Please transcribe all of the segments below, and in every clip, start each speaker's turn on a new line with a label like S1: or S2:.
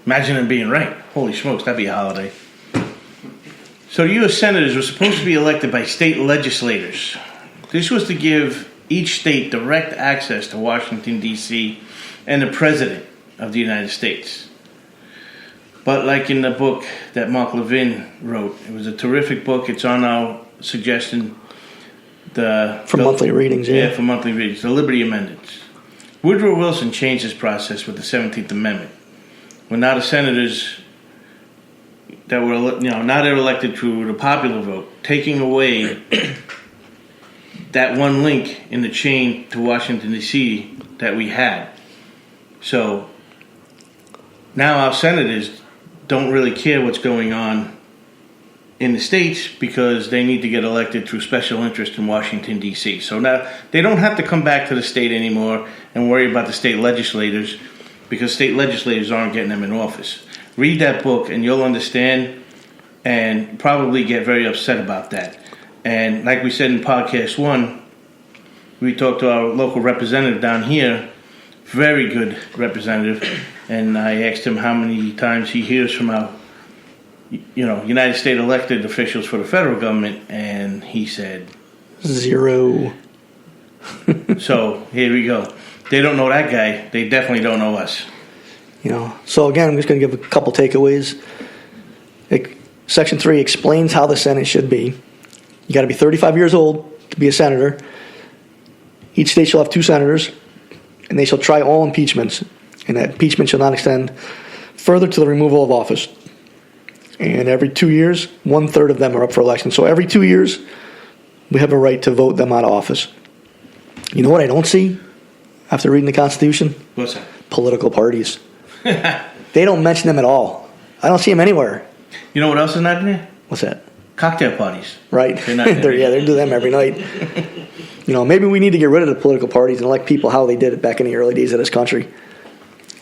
S1: Imagine them being right. Holy smokes, that'd be a holiday. So the U.S. Senators were supposed to be elected by state legislators. This was to give each state direct access to Washington, D.C. and the President of the United States. But like in the book that Mark Levin wrote, it was a terrific book. It's on our suggestion.
S2: For monthly readings, yeah.
S1: Yeah, for monthly readings. The Liberty Amendments. Woodrow Wilson changed this process with the 17th Amendment. When now the senators that were, now they're elected through the popular vote, taking away that one link in the chain to Washington, D.C. that we had. So now our senators don't really care what's going on in the states because they need to get elected through special interest in Washington, D.C. So now they don't have to come back to the state anymore and worry about the state legislators because state legislators aren't getting them in office. Read that book and you'll understand and probably get very upset about that. And like we said in podcast 1, we talked to our local representative down here, very good representative, and I asked him how many times he hears from our United States elected officials for the federal government, and he said
S2: 0.
S1: So here we go. They don't know that guy. They definitely don't know us.
S2: So again, I'm just going to give a couple takeaways. Section 3 explains how the Senate should be. You got to be 35 years old to be a senator. Each state shall have 2 senators, and they shall try all impeachments, and that impeachment shall not extend further to the removal of office. And every 2 years, 1/3 of them are up for election. So every 2 years, we have a right to vote them out of office. You know what I don't see after reading the Constitution?
S1: What's that?
S2: Political parties. They don't mention them at all. I don't see them anywhere.
S1: You know what else is not there?
S2: What's that?
S1: Cocktail parties.
S2: Right.
S1: They're not there.
S2: They do them every night. Maybe we need to get rid of the political parties and elect people how they did it back in the early days of this country.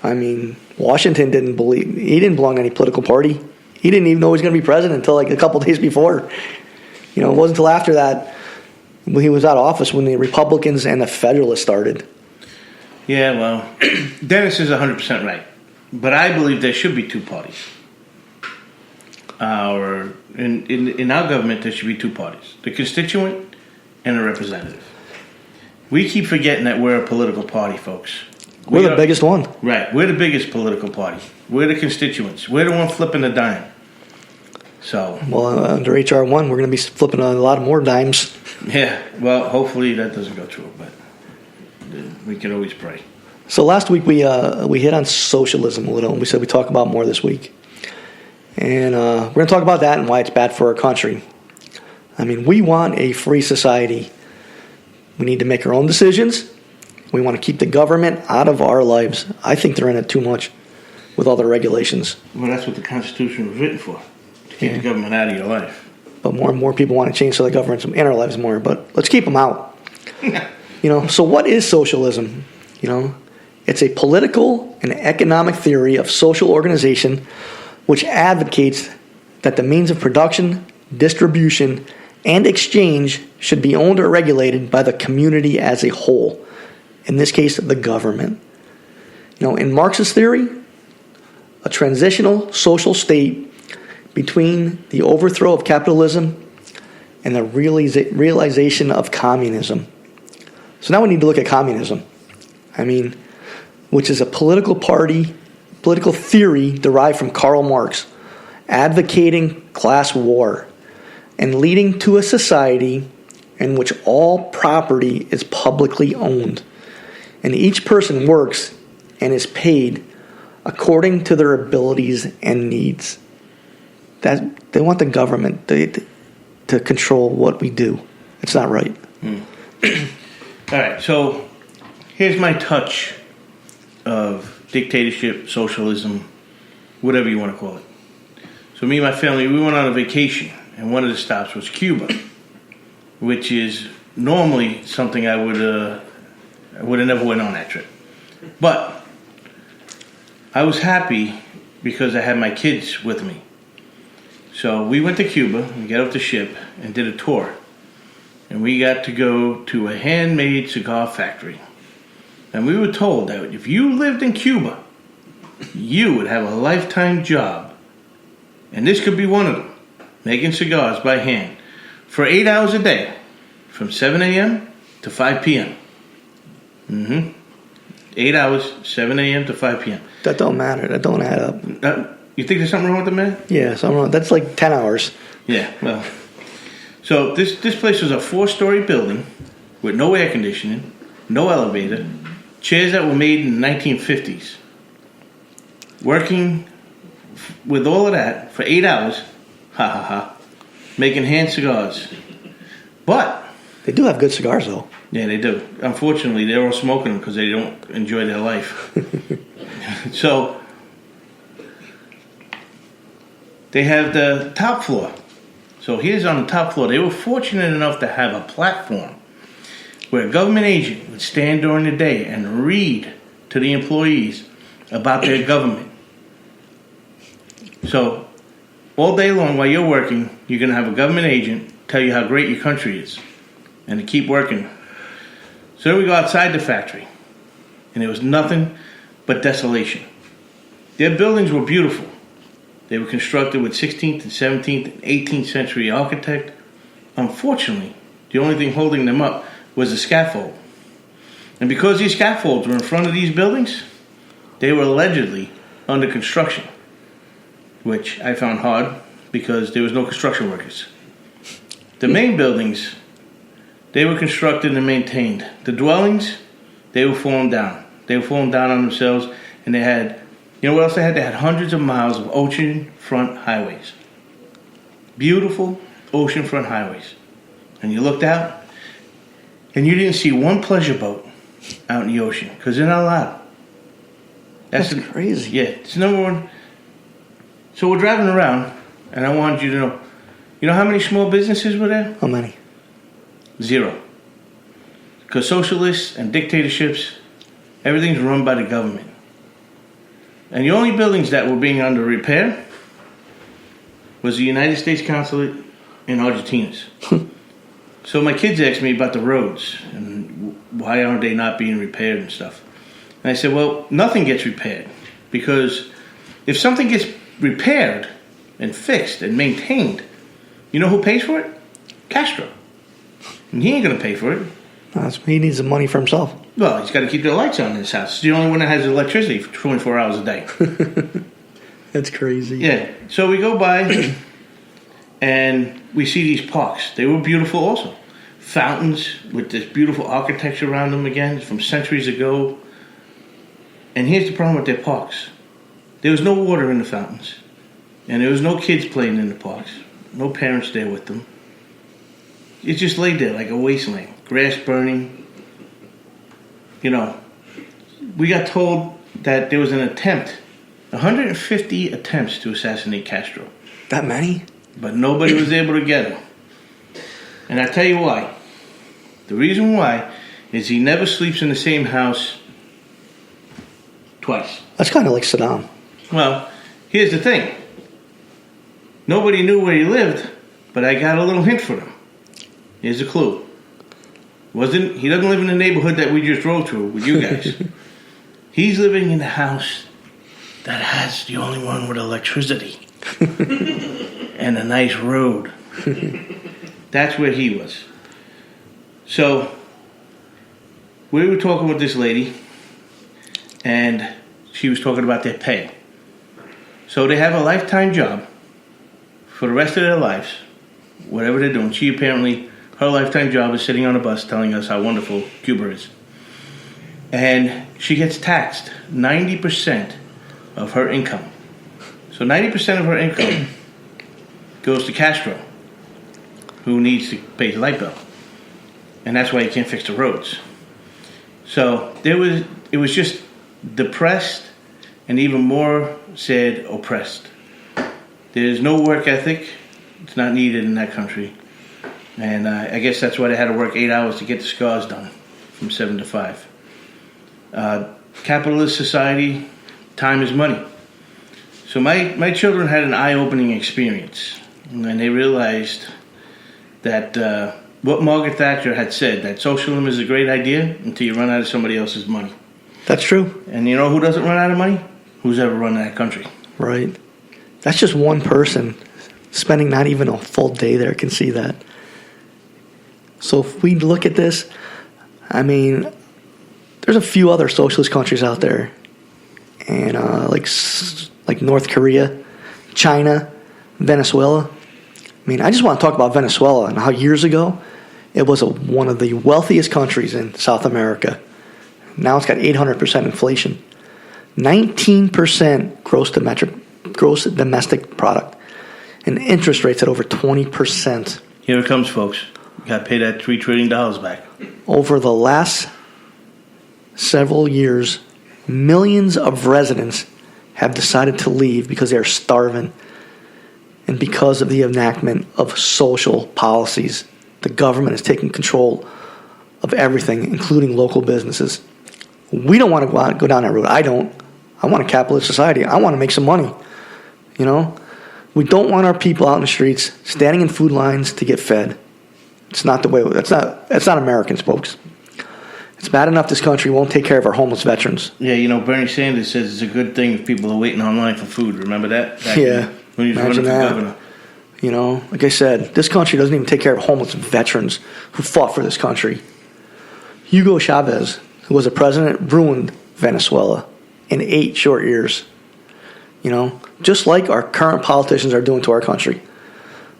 S2: I mean, Washington didn't belong to any political party. He didn't even know he was going to be president until like a couple days before. It wasn't until after that when he was out of office when the Republicans and the Federalists started.
S1: Yeah, well, Dennis is 100% right. But I believe there should be 2 parties. In our government, there should be 2 parties. The constituent and the representative. We keep forgetting that we're a political party, folks.
S2: We're the biggest one.
S1: Right. We're the biggest political party. We're the constituents. We're the one flipping the dime. So.
S2: Well, under H.R. 1, we're going to be flipping a lot more dimes.
S1: Yeah. Well, hopefully that doesn't go through, but we can always pray.
S2: So last week we hit on socialism a little, and we said we'd talk about more this week. And we're going to talk about that and why it's bad for our country. I mean, we want a free society. We need to make our own decisions. We want to keep the government out of our lives. I think they're in it too much with all the regulations.
S1: Well, that's what the Constitution was written for, to keep the government out of your life.
S2: But more and more people want to change so the government's in our lives more. But let's keep them out. So what is socialism? It's a political and economic theory of social organization which advocates that the means of production, distribution, and exchange should be owned or regulated by the community as a whole. In this case, the government. In Marxist theory, a transitional social state between the overthrow of capitalism and the realization of communism. So now we need to look at communism. Which is a political theory derived from Karl Marx, advocating class war and leading to a society in which all property is publicly owned and each person works and is paid according to their abilities and needs. That they want the government to control what we do. It's not right.
S1: All right, so here's my touch of dictatorship, socialism, whatever you want to call it. So me and my family, we went on a vacation, and one of the stops was Cuba, which is normally something I would have never went on that trip. But I was happy because I had my kids with me. So we went to Cuba, we got off the ship, and did a tour. And we got to go to a handmade cigar factory. And we were told that if you lived in Cuba, you would have a lifetime job, and this could be one of them, making cigars by hand for 8 hours a day, from 7 a.m. to 5 p.m. 8 hours, 7 a.m. to 5 p.m.
S2: That don't matter. That don't add up.
S1: You think there's something wrong with the math?
S2: Yeah, something wrong. That's like 10 hours.
S1: Yeah, well. So this place was a 4-story building with no air conditioning, no elevator, chairs that were made in the 1950s. Working with all of that for 8 hours, making hand cigars. But
S2: They do have good cigars, though.
S1: yeah, they do. Unfortunately, they're all smoking them because they don't enjoy their life. So they have the top floor. So here's on the top floor. They were fortunate enough to have a platform where a government agent would stand during the day and read to the employees about their government. So all day long while you're working, you're going to have a government agent tell you how great your country is and to keep working. So then we go outside the factory, and there was nothing but desolation. Their buildings were beautiful. They were constructed with 16th and 17th and 18th century architect. Unfortunately, the only thing holding them up was the scaffold. And because these scaffolds were in front of these buildings, they were allegedly under construction, which I found hard because there was no construction workers. The main buildings, they were constructed and maintained. The dwellings, they were falling down. They were falling down on themselves, and they had, you know what else they had? They had hundreds of miles of oceanfront highways. Beautiful oceanfront highways. And you looked out, and you didn't see one pleasure boat out in the ocean, because they're not allowed.
S2: That's crazy.
S1: Yeah, it's number one. So we're driving around, and I wanted you to know, you know how many small businesses were there?
S2: How many?
S1: 0. Because socialists and dictatorships, everything's run by the government. And the only buildings that were being under repair was the United States Consulate in Argentina's. So my kids asked me about the roads and why aren't they not being repaired and stuff. And I said, well, nothing gets repaired, because if something gets repaired and fixed and maintained, you know who pays for it? Castro. And he ain't going to pay for it.
S2: He needs the money for himself.
S1: Well, he's got to keep the lights on in his house. It's the only one that has electricity for 24 hours a day.
S2: That's crazy.
S1: Yeah. So we go by and we see these parks. They were beautiful also. Fountains with this beautiful architecture around them again from centuries ago. And here's the problem with their parks. There was no water in the fountains. And there was no kids playing in the parks. No parents there with them. It just laid there like a wasteland. Grass burning. You know, we got told that there was an attempt, 150 attempts to assassinate Castro.
S2: That many?
S1: But nobody was able to get him. And I tell you why. The reason why is he never sleeps in the same house twice.
S2: That's kind of like Saddam.
S1: Well, here's the thing. Nobody knew where he lived, but I got a little hint for them. Here's a clue. He doesn't live in the neighborhood that we just drove through with you guys. He's living in a house that has the only one with electricity and a nice road. That's where he was. So we were talking with this lady, and she was talking about their pay. So they have a lifetime job for the rest of their lives, whatever they're doing. She apparently, her lifetime job is sitting on a bus telling us how wonderful Cuba is. And she gets taxed 90% of her income. So 90% of her income goes to Castro, who needs to pay the light bill. And that's why he can't fix the roads. So it was just depressed and even more said oppressed. There's no work ethic. It's not needed in that country. And I guess that's why they had to work 8 hours to get the scars done from 7 to 5. Capitalist society, time is money. So my children had an eye-opening experience. And they realized that what Margaret Thatcher had said, that socialism is a great idea until you run out of somebody else's money.
S2: That's true.
S1: And you know who doesn't run out of money? who's ever run that country.
S2: Right. That's just one person spending not even a full day there can see that. So if we look at this, I mean, there's a few other socialist countries out there, and like North Korea, China, Venezuela. I mean, I just want to talk about Venezuela and how years ago it was one of the wealthiest countries in South America. Now it's got 800% inflation, 19% gross domestic product, and interest rates at over 20%.
S1: Here it comes, folks. You got to pay that $3 trillion back.
S2: Over the last several years, millions of residents have decided to leave because they're starving and because of the enactment of social policies. The government is taking control of everything, including local businesses. We don't want to go down that road. I don't. I want a capitalist society. I want to make some money. You know? We don't want our people out in the streets standing in food lines to get fed. It's not the way. That's not Americans, folks. It's bad enough this country won't take care of our homeless veterans.
S1: Yeah, you know, Bernie Sanders says it's a good thing if people are waiting online for food. Remember that?
S2: Yeah.
S1: When he was running for governor.
S2: You know, like I said, this country doesn't even take care of homeless veterans who fought for this country. Hugo Chavez, who was a president, ruined Venezuela in 8 short years. You know, just like our current politicians are doing to our country.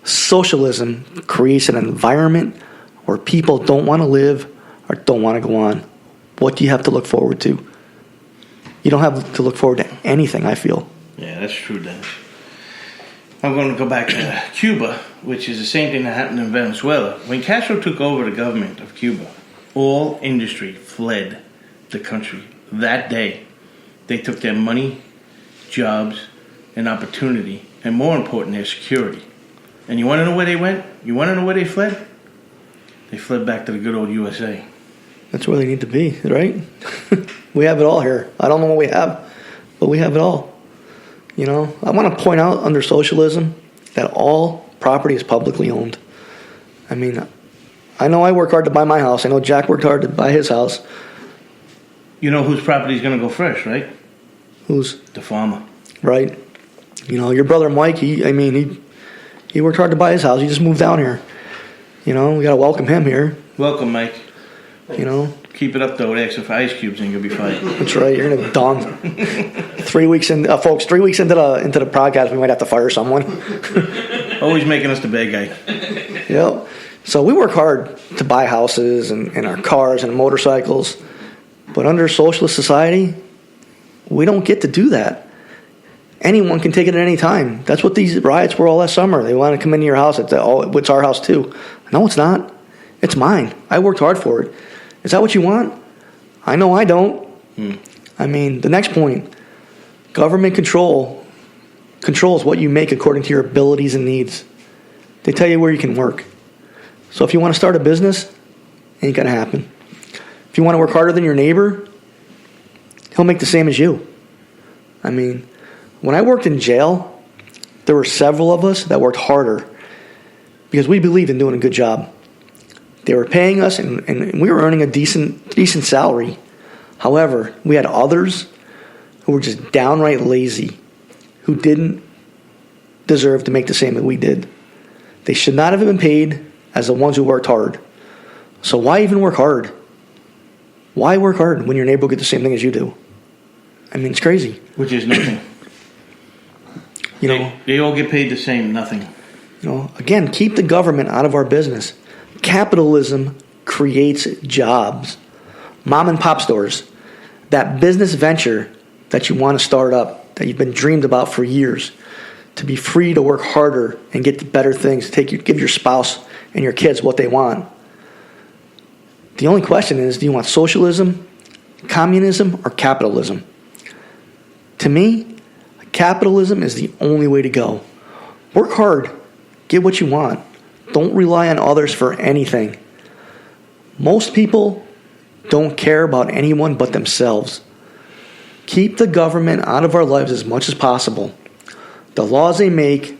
S2: Socialism creates an environment where people don't want to live or don't want to go on. What do you have to look forward to? You don't have to look forward to anything, I feel.
S1: Yeah, that's true, Dennis. I'm going to go back to Cuba, which is the same thing that happened in Venezuela. When Castro took over the government of Cuba, all industry fled the country. That day, they took their money, jobs, and opportunity, and more important, their security. And you want to know where they went? You want to know where they fled? They fled back to the good old USA.
S2: That's where they need to be, right? We have it all here. I don't know what we have, but we have it all. You know, I want to point out under socialism that all property is publicly owned. I mean, I know I work hard to buy my house. I know Jack worked hard to buy his house.
S1: You know whose property is going to go first, right?
S2: Whose?
S1: The farmer.
S2: Right. You know, your brother Mike, he worked hard to buy his house. He just moved down here. You know, we got to welcome him here.
S1: Welcome, Mike.
S2: You know.
S1: Keep it up, though, with extra ice cubes, and you'll be fine.
S2: That's right. You're going to done. 3 weeks in, folks. 3 weeks into the podcast, we might have to fire someone.
S1: Always making us the bad guy.
S2: Yep. So we work hard to buy houses and our cars and motorcycles, but under socialist society, we don't get to do that. Anyone can take it at any time. That's what these riots were all last summer. They want to come into your house. It's our house too. No, it's not. It's mine. I worked hard for it. Is that what you want? I know I don't. I mean, the next point, government controls what you make according to your abilities and needs. They tell you where you can work. So if you want to start a business, ain't going to happen. If you want to work harder than your neighbor, he'll make the same as you. I mean, when I worked in jail, there were several of us that worked harder because we believed in doing a good job. They were paying us, and we were earning a decent salary. However, we had others who were just downright lazy, who didn't deserve to make the same that we did. They should not have been paid as the ones who worked hard. So why even work hard? Why work hard when your neighbor will get the same thing as you do? I mean, it's crazy.
S1: Which is nothing.
S2: You know,
S1: they all get paid the same, nothing.
S2: You know, again, keep the government out of our business. Capitalism creates jobs. Mom and pop stores, that business venture that you want to start up, that you've been dreamed about for years, to be free to work harder and get the better things, give your spouse and your kids what they want. The only question is, do you want socialism, communism, or capitalism? To me, capitalism is the only way to go. Work hard. Get what you want. Don't rely on others for anything. Most people don't care about anyone but themselves. Keep the government out of our lives as much as possible. The laws they make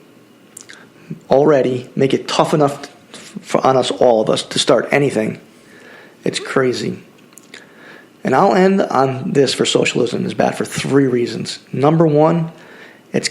S2: already make it tough enough on us, all of us, to start anything. It's crazy. And I'll end on this: for socialism is bad for three reasons. Number one, it's